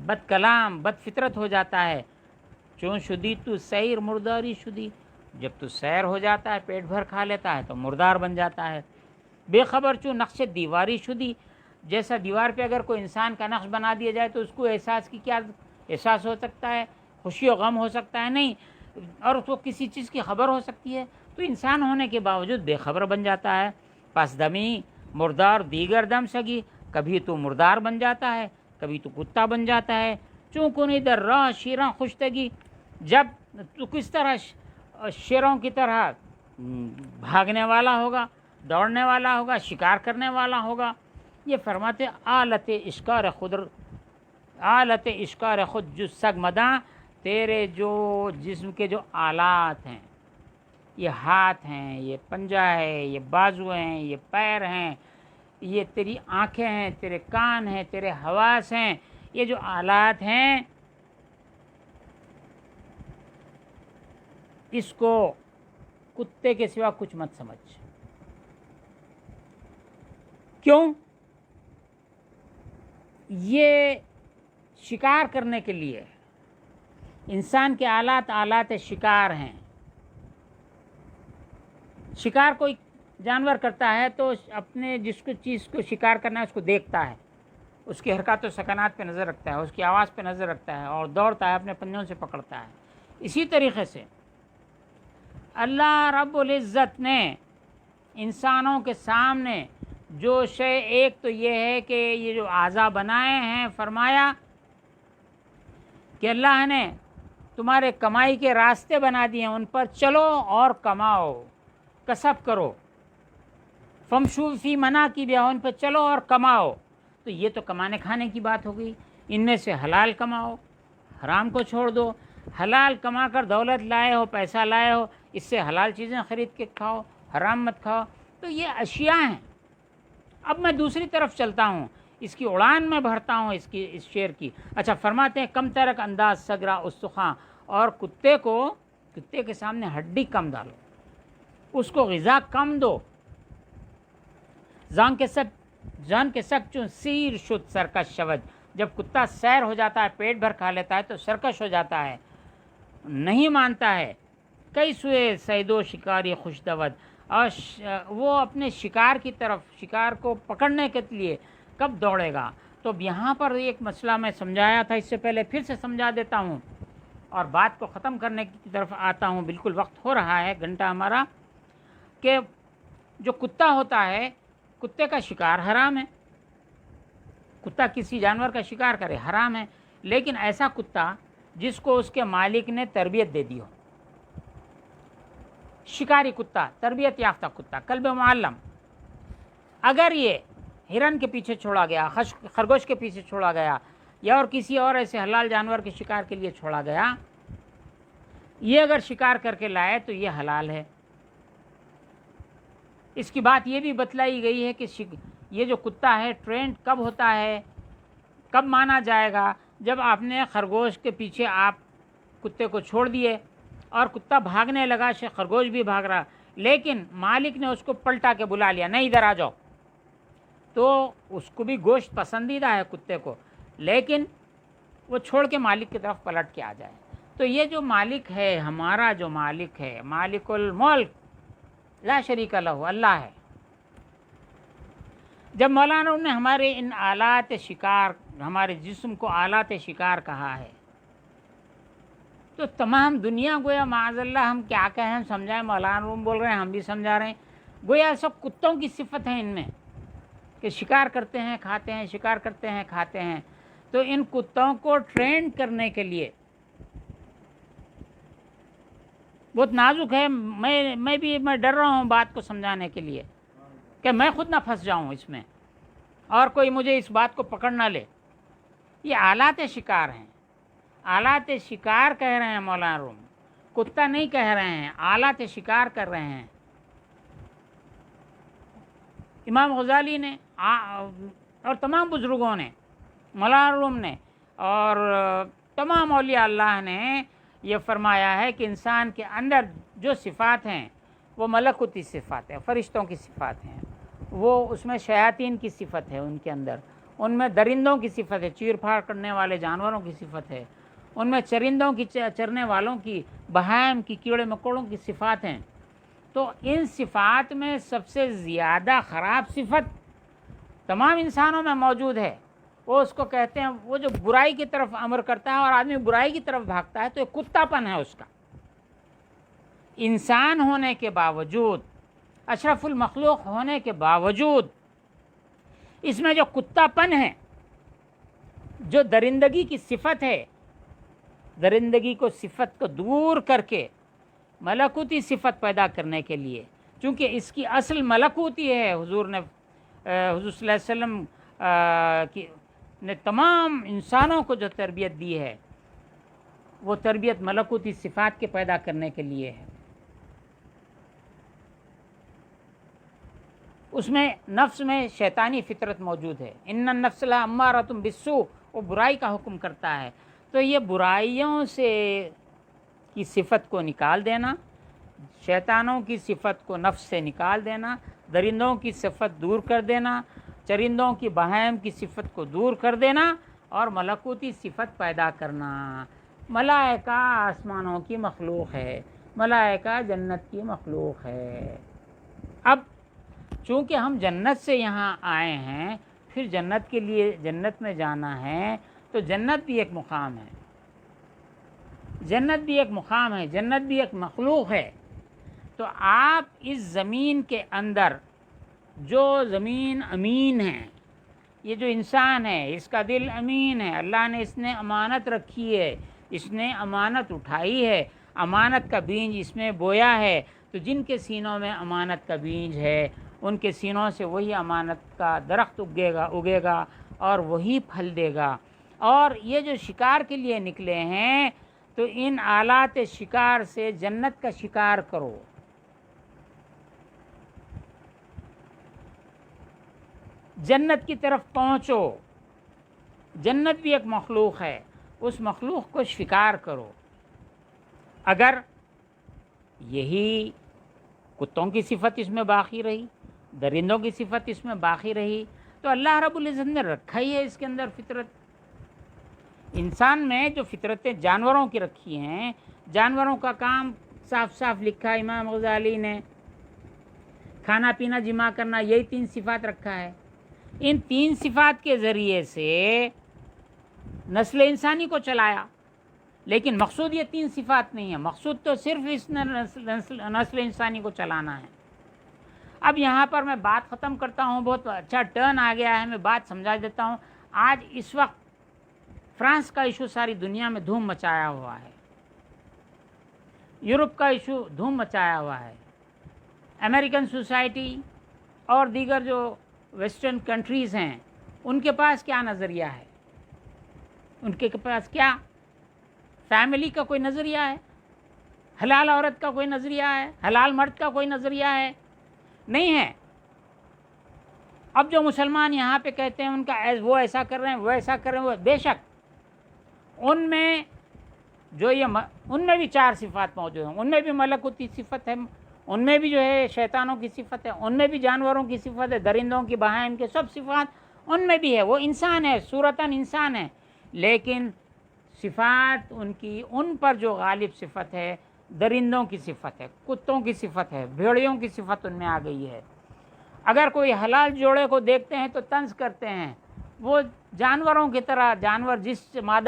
بد کلام، بد فطرت ہو جاتا ہے۔ چون شدی تو سیر مرداری شدی، جب تو سیر ہو جاتا ہے، پیٹ بھر کھا لیتا ہے تو مردار بن جاتا ہے۔ بے خبر چون نقش دیواری شدی، جیسا دیوار پہ اگر کوئی انسان کا نقش بنا دیا جائے تو اس کو احساس کی کیا احساس ہو سکتا ہے؟ خوشی و غم ہو سکتا ہے؟ نہیں، اور اس کو کسی چیز کی خبر ہو سکتی ہے؟ تو انسان ہونے کے باوجود بے خبر بن جاتا ہے۔ پس دمی مردار دیگر دم سگی، کبھی تو مردار بن جاتا ہے، کبھی تو کتا بن جاتا ہے۔ چون کنی در راہ شیراں خوشتگی، جب تو کس طرح شیروں کی طرح بھاگنے والا ہوگا، دوڑنے والا ہوگا، شکار کرنے والا ہوگا۔ یہ فرماتے آلت اشکار خود جو سگ مداں، تیرے جو جسم کے جو آلات ہیں، یہ ہاتھ ہیں، یہ پنجہ ہے، یہ بازو ہیں، یہ پیر ہیں، یہ تیری آنکھیں ہیں، تیرے کان ہیں، تیرے حواس ہیں، یہ جو آلات ہیں، اس کو کتے کے سوا کچھ مت سمجھ۔ کیوں؟ یہ شکار کرنے کے لیے انسان کے آلات شکار ہیں۔ شکار کوئی جانور کرتا ہے تو اپنے جس کو چیز کو شکار کرنا ہے اس کو دیکھتا ہے، اس کی حرکات و سکنات پہ نظر رکھتا ہے، اس کی آواز پہ نظر رکھتا ہے اور دوڑتا ہے، اپنے پنجوں سے پکڑتا ہے۔ اسی طریقے سے اللہ رب العزت نے انسانوں کے سامنے جو شے، ایک تو یہ ہے کہ یہ جو اعضاء بنائے ہیں، فرمایا کہ اللہ نے تمہارے کمائی کے راستے بنا دیے ہیں، ان پر چلو اور کماؤ، کسب کرو۔ فمشو فی مناکبہا، ان پر چلو اور کماؤ۔ تو یہ تو کمانے کھانے کی بات ہو گئی۔ ان میں سے حلال کماؤ، حرام کو چھوڑ دو۔ حلال کما کر دولت لائے ہو، پیسہ لائے ہو، اس سے حلال چیزیں خرید کے کھاؤ، حرام مت کھاؤ۔ تو یہ اشیاء ہیں۔ اب میں دوسری طرف چلتا ہوں، اس کی اڑان میں بھرتا ہوں اس شعر کی۔ اچھا، فرماتے ہیں کم ترک انداز سگرا استخواں، اور کتے کے سامنے ہڈی کم ڈالو، اس کو غذا کم دو۔ جان کے سک چون سیر شد سرکش شود، جب کتا سیر ہو جاتا ہے، پیٹ بھر کھا لیتا ہے تو سرکش ہو جاتا ہے، نہیں مانتا ہے۔ کئی سوئے سیدو شکاری خوش دود، اور وہ اپنے شکار کی طرف، شکار کو پکڑنے کے لیے کب دوڑے گا۔ تو اب یہاں پر ایک مسئلہ میں سمجھایا تھا اس سے پہلے، پھر سے سمجھا دیتا ہوں اور بات کو ختم کرنے کی طرف آتا ہوں۔ بالکل وقت ہو رہا ہے، گھنٹہ ہمارا، کہ جو کتا ہوتا ہے، کتے کا شکار حرام ہے، کتا کسی جانور کا شکار کرے حرام ہے، لیکن ایسا کتا جس کو اس کے مالک نے تربیت دے دی ہو، شکاری کتا، تربیت یافتہ کتا، کلب معلم، اگر یہ ہرن کے پیچھے چھوڑا گیا، خرگوش کے پیچھے چھوڑا گیا، یا اور کسی اور ایسے حلال جانور کے شکار کے لیے چھوڑا گیا، یہ اگر شکار کر کے لائے تو یہ حلال ہے۔ اس کی بات یہ بھی بتلائی گئی ہے کہ یہ جو کتا ہے ٹرینڈ کب ہوتا ہے، کب مانا جائے گا؟ جب آپ نے خرگوش کے پیچھے آپ کتے کو چھوڑ دیے اور کتا بھاگنے لگا، خرگوش بھی بھاگ رہا، لیکن مالک نے اس کو پلٹا کے بلا لیا، نہیں ادھر آ جاؤ، تو اس کو بھی گوشت پسندیدہ ہے کتے کو، لیکن وہ چھوڑ کے مالک کی طرف پلٹ کے آ جائے۔ تو یہ جو مالک ہے، ہمارا جو مالک ہے، مالک الملک لا شریک لہ، اللہ ہے۔ جب مولانا نے ہمارے ان آلات شکار، ہمارے جسم کو آلات شکار کہا ہے، تو تمام دنیا گویا معاذ اللہ ہم کیا کہیں، ہم سمجھائیں، مولانا بول رہے ہیں، ہم بھی سمجھا رہے ہیں، گویا سب کتوں کی صفت ہے ان میں، کہ شکار کرتے ہیں کھاتے ہیں، شکار کرتے ہیں کھاتے ہیں۔ تو ان کتوں کو ٹرینڈ کرنے کے لیے بہت نازک ہے، میں ڈر رہا ہوں بات کو سمجھانے کے لیے، کہ میں خود نہ پھنس جاؤں اس میں اور کوئی مجھے اس بات کو پکڑ نہ لے۔ یہ آلات شکار ہیں، آلات شکار کہہ رہے ہیں مولانا روم، کتا نہیں کہہ رہے ہیں، آلات شکار کر رہے ہیں۔ امام غزالی نے اور تمام بزرگوں نے، مولانا روم نے اور تمام اولیاء اللہ نے یہ فرمایا ہے کہ انسان کے اندر جو صفات ہیں وہ ملکوتی صفات ہیں، فرشتوں کی صفات ہیں، وہ اس میں شیاطین کی صفت ہے ان کے اندر، ان میں درندوں کی صفت ہے، چیر پھاڑ کرنے والے جانوروں کی صفت ہے، ان میں چرندوں کی چرنے والوں کی، بہائم کی، کیڑے مکوڑوں کی صفات ہیں۔ تو ان صفات میں سب سے زیادہ خراب صفت تمام انسانوں میں موجود ہے، وہ اس کو کہتے ہیں، وہ جو برائی کی طرف امر کرتا ہے اور آدمی برائی کی طرف بھاگتا ہے، تو ایک کتا پن ہے اس کا۔ انسان ہونے کے باوجود، اشرف المخلوق ہونے کے باوجود، اس میں جو کتا پن ہے، جو درندگی کی صفت ہے، درندگی کو صفت کو دور کر کے ملکوتی صفت پیدا کرنے کے لیے، چونکہ اس کی اصل ملکوتی ہے، حضور صلی اللہ علیہ وسلم نے تمام انسانوں کو جو تربیت دی ہے، وہ تربیت ملکوتی صفات کے پیدا کرنے کے لیے ہے۔ اس میں نفس میں شیطانی فطرت موجود ہے، ان النفس لامارۃ بالسوء، وہ برائی کا حکم کرتا ہے۔ تو یہ برائیوں سے کی صفت کو نکال دینا، شیطانوں کی صفت کو نفس سے نکال دینا، درندوں کی صفت دور کر دینا، چرندوں کی، بہائم کی صفت کو دور کر دینا، اور ملکوتی صفت پیدا کرنا۔ ملائکہ آسمانوں کی مخلوق ہے، ملائکہ جنت کی مخلوق ہے۔ اب چونکہ ہم جنت سے یہاں آئے ہیں، پھر جنت کے لیے جنت میں جانا ہے، تو جنت بھی ایک مقام ہے، جنت بھی ایک مقام ہے، جنت بھی ایک مخلوق ہے۔ تو آپ اس زمین کے اندر، جو زمین امین ہے، یہ جو انسان ہے اس کا دل امین ہے، اللہ نے اس نے امانت رکھی ہے، اس نے امانت اٹھائی ہے، امانت کا بیج اس میں بویا ہے، تو جن کے سینوں میں امانت کا بیج ہے، ان کے سینوں سے وہی امانت کا درخت اگے گا اور وہی پھل دے گا۔ اور یہ جو شکار کے لیے نکلے ہیں، تو ان آلات شکار سے جنت کا شکار کرو۔ جنت کی طرف پہنچو، جنت بھی ایک مخلوق ہے، اس مخلوق کو شکار کرو۔ اگر یہی کتوں کی صفت اس میں باقی رہی، درندوں کی صفت اس میں باقی رہی، تو اللہ رب العزت نے رکھا ہی ہے اس کے اندر فطرت۔ انسان میں جو فطرتیں جانوروں کی رکھی ہیں، جانوروں کا کام صاف صاف لکھا ہے امام غزالی نے، کھانا پینا جمع کرنا، یہی 3 صفات رکھا ہے۔ ان 3 صفات کے ذریعے سے نسل انسانی کو چلایا، لیکن مقصود یہ 3 صفات نہیں ہے، مقصود تو صرف اس نسل انسانی کو چلانا ہے۔ اب یہاں پر میں بات ختم کرتا ہوں، بہت اچھا ٹرن آ گیا ہے، میں بات سمجھا دیتا ہوں۔ آج اس وقت فرانس کا ایشو ساری دنیا میں دھوم مچایا ہوا ہے، یورپ کا ایشو دھوم مچایا ہوا ہے، امریکن سوسائٹی اور دیگر جو ویسٹرن کنٹریز ہیں، ان کے پاس کیا نظریہ ہے؟ ان کے پاس کیا فیملی کا کوئی نظریہ ہے؟ حلال عورت کا کوئی نظریہ ہے؟ حلال مرد کا کوئی نظریہ ہے؟ نہیں ہے۔ اب جو مسلمان یہاں پہ کہتے ہیں ان کا وہ ایسا کر رہے ہیں، وہ ایسا کر رہے ہیں، وہ بے شک ان میں جو ان میں بھی 4 صفات موجود ہیں، ان میں بھی ملکوتی صفت ہے، ان میں بھی جو ہے شیطانوں کی صفت ہے، ان میں بھی جانوروں کی صفت ہے، درندوں کی، بہائم کے، سب صفات ان میں بھی ہے۔ وہ انسان ہے، صورتاً انسان ہے، لیکن صفات ان کی، ان پر جو غالب صفت ہے درندوں کی صفت ہے، کتوں کی صفت ہے، بھیڑیوں کی صفت ان میں آ گئی ہے۔ اگر کوئی حلال جوڑے کو دیکھتے ہیں تو طنز کرتے ہیں، وہ جانوروں کی طرح، جانور جس مادہ